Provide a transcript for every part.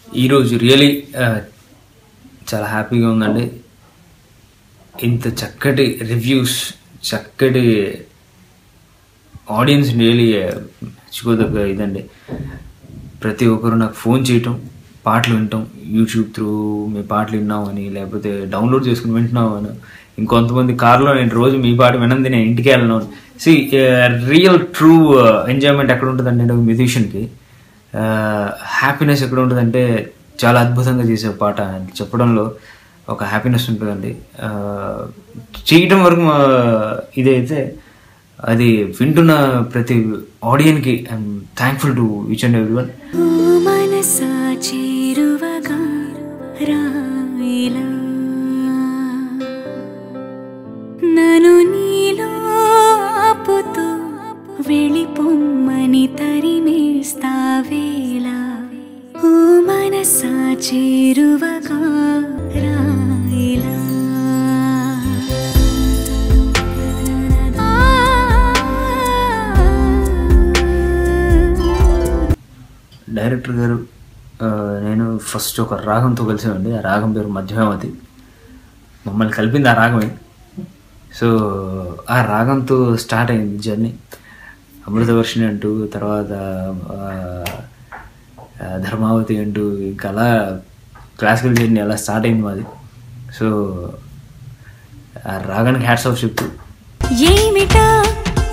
ఈరోజు రియలీ చాలా హ్యాపీగా ఉందండి. ఇంత చక్కటి రివ్యూస్, చక్కటి ఆడియన్స్ రియలీ మెచ్చుకోదగ్గ ఇదండి. ప్రతి ఒక్కరు నాకు ఫోన్ చేయటం, పాటలు వినటం, యూట్యూబ్ త్రూ మీ పాటలు విన్నామని, లేకపోతే డౌన్లోడ్ చేసుకుని వింటున్నామని, ఇంకొంతమంది కార్లో నేను రోజు మీ పాట వినంది నేను ఇంటికి వెళ్ళను. రియల్ ట్రూ ఎంజాయ్మెంట్ ఎక్కడ ఉంటుందంటే ఒక మ్యూజిషియన్కి హ్యాపీనెస్ ఎక్కడ ఉంటుందంటే చాలా అద్భుతంగా చేసే పాట చెప్పడంలో ఒక హ్యాపీనెస్ ఉంటుందండి. చేయటం వరకు ఇదైతే అది వింటున్న ప్రతి ఆడియన్కి I'm thankful to each and every one. నను నీలో ఆపుతూ వెళ్ళిపోమ్మని తరిమేస్తావేలా, ఓ మనసా చేరువగా రాయిలా. డైరెక్టర్ గారు నేను ఫస్ట్ ఒక రాగంతో కలిసామండి. ఆ రాగం పేరు మధ్యమావతి. మమ్మల్ని కలిపింది ఆ రాగమే. సో ఆ రాగంతో స్టార్ట్ అయింది జర్నీ. అమృతవర్షిణి అంటూ, తర్వాత ధర్మావతి అంటూ, ఇంకా అలా క్లాసికల్ జర్నీ అలా స్టార్ట్ అయింది మాది. సో ఆ రాగానికి హ్యాట్స్ ఆఫ్ చెప్తూ, ఏమిటా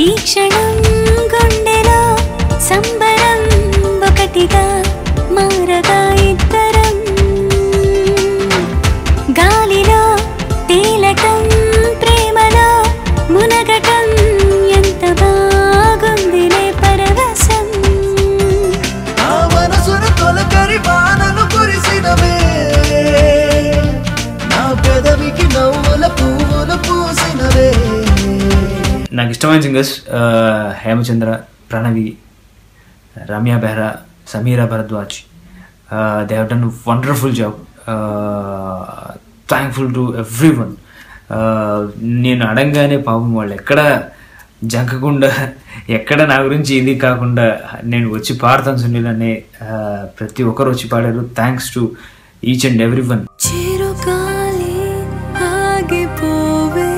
ఈ క్షణం గుండెలో సంబరం ఒకటిగా మారగా ఇద్దరం, గాలిలో తేలటం ప్రేమలో మునగటం ఎంత బాగుందిలే పరవశం. ఆ మనసును తొలకరి వానలు కురిసినవే, నా పెదవికి నవ్వుల పువ్వులు పూసినవే. నాకు ఇష్టమైన singers Hemachandra, Pranavi, Ramya Behra, Sameera Bharadwaj. They have done wonderful job. Thankful to every one. నేను అడగగానే పాపం వాళ్ళు ఎక్కడ జంకకుండా, ఎక్కడ నా గురించి ఇది కాకుండా నేను వచ్చి పాడతాను సునీల్ అనే ప్రతి ఒక్కరు వచ్చి పాడారు. Thanks to each and every one. చిరుగాలి ఆగిపోవే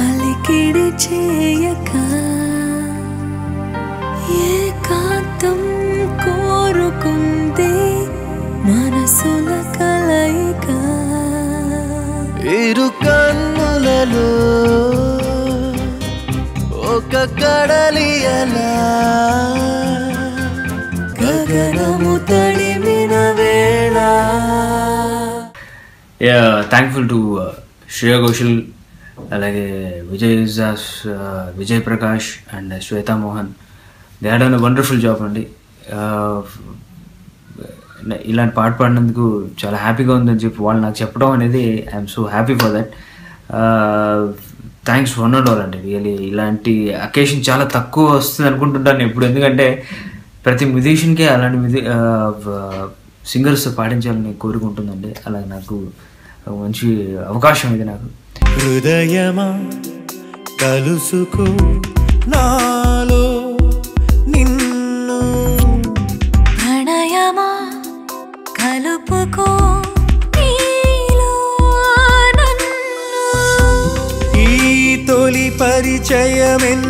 అలికిడి చేయక, ఏకాంతం కోరుకుంది మనసుల కలయిక. ఇరు కన్నులలో ఒక కడలి అలా గగనము తడిమిన వేళ. థ్యాంక్ఫుల్ టు శ్రేయా ఘోషల్, అలాగే Vijay Prakash and Shweta Mohan. They had done a wonderful job అండి. ఇలాంటి పాట పాడినందుకు చాలా హ్యాపీగా ఉందని చెప్పి వాళ్ళు నాకు చెప్పడం అనేది I'm so happy for that. Thanks one and all అండి. రియలీ ఇలాంటి అకేషన్ చాలా తక్కువ వస్తుంది అనుకుంటుంటాను ఎప్పుడు, ఎందుకంటే ప్రతి మ్యూజిషియన్కే అలాంటి సింగర్స్ పాటించాలని కోరుకుంటుందండి. అలా నాకు మంచి అవకాశం ఇది నాకు. హృదయమా కలుసుకో నాలో నిన్ను, ప్రణయమా కలుపుకో నీలో నన్ను. ఈ తొలి పరిచయమెన్నటిదో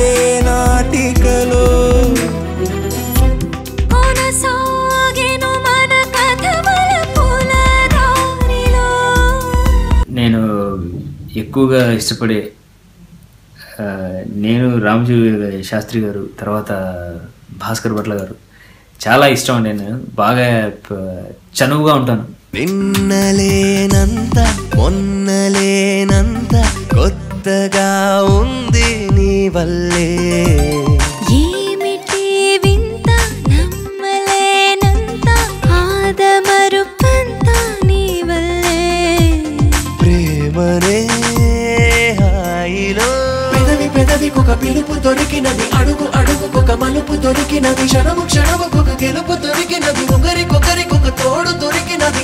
ఏ నాటికలో కొనసాగెను మన కథ మలుపుల దారిలో. నేను ఎక్కువగా ఇష్టపడే నేను రామజీ శాస్త్రి గారు, తర్వాత భాస్కర్ భట్ల గారు చాలా ఇష్టం అండి. నేను బాగా చనువుగా ఉంటాను. నిన్నలేనంత మొన్నలేనంత కొత్తగా ఉంది నీ వల్లే, ఏమిటి వింత నమ్మలేనంత ఆదమరుపంత నీ వల్లే. ప్రేమనే హాయిలో పెదవికొక పిలుపు దొరికినది, అడుగు అడుగుకొక మలుపు దొరికినది, క్షణము క్షణముకొక గెలుపు దొరికినది, ఒకరికొకరికొక తోడు దొరికినది.